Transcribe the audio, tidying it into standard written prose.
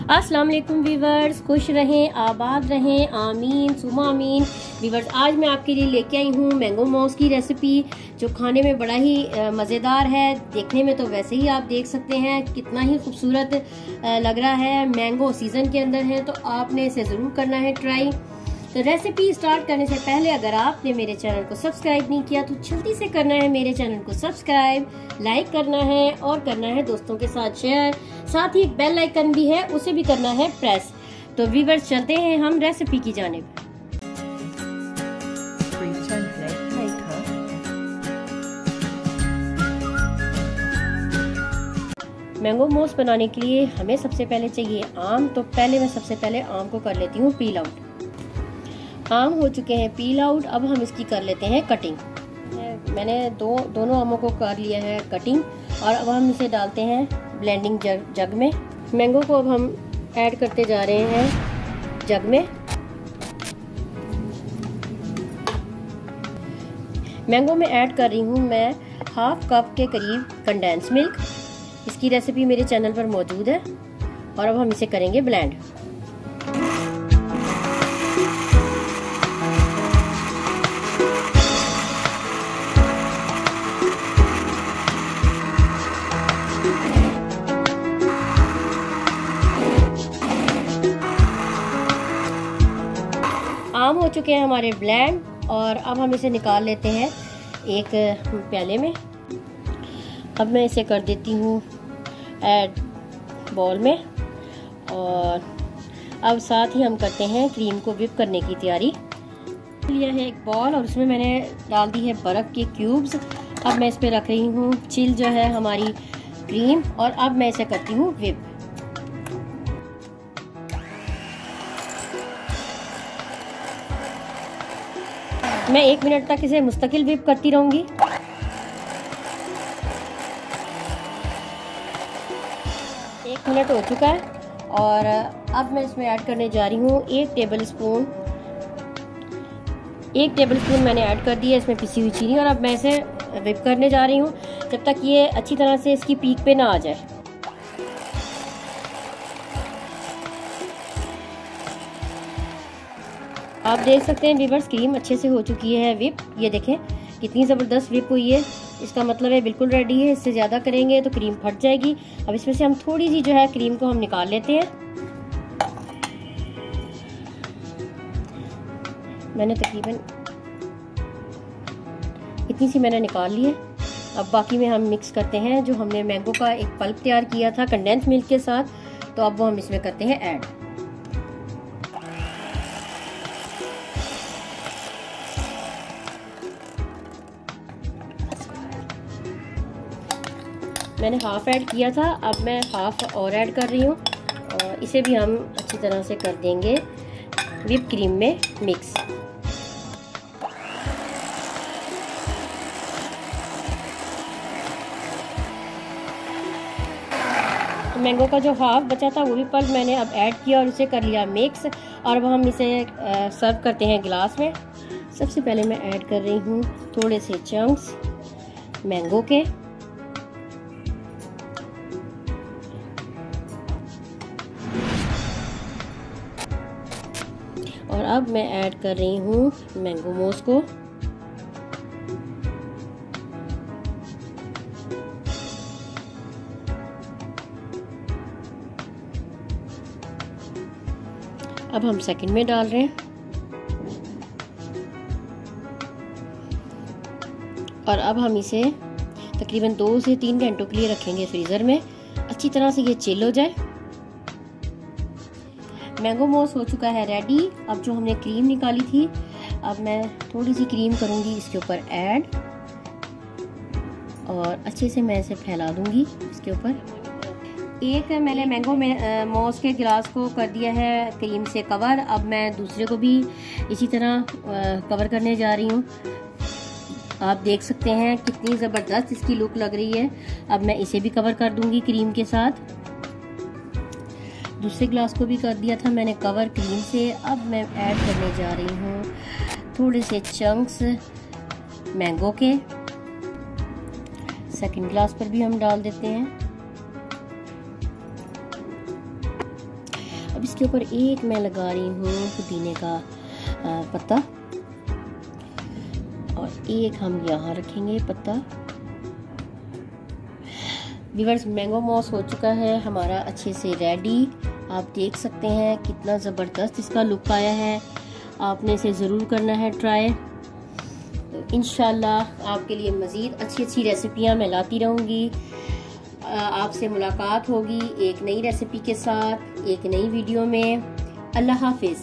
अस्सलाम वालेकुम वीवर्स, खुश रहें, आबाद रहें, आमीन सुमा आमीन। वीवर्स, आज मैं आपके लिए लेके आई हूँ मैंगो मौस की रेसिपी, जो खाने में बड़ा ही मज़ेदार है। देखने में तो वैसे ही आप देख सकते हैं कितना ही खूबसूरत लग रहा है। मैंगो सीज़न के अंदर है तो आपने इसे ज़रूर करना है ट्राई। तो रेसिपी स्टार्ट करने से पहले अगर आपने मेरे चैनल को सब्सक्राइब नहीं किया तो जल्दी से करना है मेरे चैनल को सब्सक्राइब, लाइक करना है और करना है दोस्तों के साथ शेयर। साथ ही एक बेल आइकन भी है, उसे भी करना है प्रेस। तो व्यूअर्स, चलते हैं हम रेसिपी की जानिब। मैंगो मौस बनाने के लिए हमें सबसे पहले चाहिए आम। तो पहले मैं सबसे पहले आम को कर लेती हूँ पील आउट। आम हो चुके हैं पील आउट, अब हम इसकी कर लेते हैं कटिंग। मैंने दोनों आमों को कर लिया है कटिंग और अब हम इसे डालते हैं ब्लेंडिंग जग में। मैंगो को अब हम ऐड करते जा रहे हैं जग में। मैंगो में ऐड कर रही हूँ मैं हाफ कप के करीब कंडेंस मिल्क। इसकी रेसिपी मेरे चैनल पर मौजूद है। और अब हम इसे करेंगे ब्लेंड। आम हो चुके हैं हमारे ब्लेंड और अब हम इसे निकाल लेते हैं एक प्याले में। अब मैं इसे कर देती हूँ ऐड बॉल में और अब साथ ही हम करते हैं क्रीम को व्हिप करने की तैयारी। लिया है एक बॉल और उसमें मैंने डाल दी है बर्फ़ के क्यूब्स। अब मैं इस पे रख रही हूँ चिल जो है हमारी क्रीम और अब मैं इसे करती हूँ व्हिप। मैं 1 मिनट तक इसे मुस्तकिल व्हिप करती रहूंगी। एक मिनट हो चुका है और अब मैं इसमें ऐड करने जा रही हूँ 1 टेबल स्पून मैंने ऐड कर दिया इसमें पिसी हुई चीनी। और अब मैं इसे व्हिप करने जा रही हूँ जब तक ये अच्छी तरह से इसकी पीक पे ना आ जाए। आप देख सकते हैं व्यूअर्स, क्रीम अच्छे से हो चुकी है व्हिप। ये देखें कितनी ज़बरदस्त व्हिप हुई है। इसका मतलब है बिल्कुल रेडी है। इससे ज़्यादा करेंगे तो क्रीम फट जाएगी। अब इसमें से हम थोड़ी सी जो है क्रीम को हम निकाल लेते हैं। मैंने तकरीबन इतनी सी मैंने निकाल ली है। अब बाकी में हम मिक्स करते हैं जो हमने मैंगो का एक पल्प तैयार किया था कंडेंस मिल्क के साथ। तो अब वो हम इसमें करते हैं ऐड। मैंने हाफ ऐड किया था, अब मैं हाफ और ऐड कर रही हूँ और इसे भी हम अच्छी तरह से कर देंगे व्हिप क्रीम में मिक्स। मैंगो का जो हाफ बचा था वो भी पल्प मैंने अब ऐड किया और इसे कर लिया मिक्स। और अब हम इसे सर्व करते हैं गिलास में। सबसे पहले मैं ऐड कर रही हूँ थोड़े से चंक्स मैंगो के। और अब मैं ऐड कर रही हूँ मैंगो मौस को। अब हम सेकंड में डाल रहे हैं और अब हम इसे तकरीबन 2 से 3 घंटों के लिए रखेंगे फ्रीज़र में, अच्छी तरह से ये चिल हो जाए। मैंगो मौस हो चुका है रेडी। अब जो हमने क्रीम निकाली थी, अब मैं थोड़ी सी क्रीम करूँगी इसके ऊपर ऐड और अच्छे से मैं इसे फैला दूँगी इसके ऊपर। एक मैंने मैंगो में मौस के गिलास को कर दिया है क्रीम से कवर। अब मैं दूसरे को भी इसी तरह कवर करने जा रही हूँ। आप देख सकते हैं कितनी ज़बरदस्त इसकी लुक लग रही है। अब मैं इसे भी कवर कर दूँगी क्रीम के साथ। दूसरे गिलास को भी कर दिया था मैंने कवर क्रीम से। अब मैं ऐड करने जा रही हूँ थोड़े से चंक्स मैंगो के। सेकंड ग्लास पर भी हम डाल देते हैं। इसके ऊपर एक मैं लगा रही हूँ पुदीने का पत्ता, और एक हम यहाँ रखेंगे पत्ता। व्यूअर्स, मैंगो मॉस हो चुका है हमारा अच्छे से रेडी। आप देख सकते हैं कितना ज़बरदस्त इसका लुक आया है। आपने इसे ज़रूर करना है ट्राई। तो इंशाल्लाह आपके लिए मज़ीद अच्छी अच्छी रेसिपियाँ मैं लाती रहूँगी। आपसे मुलाकात होगी एक नई रेसिपी के साथ, एक नई वीडियो में। अल्लाह हाफिज़।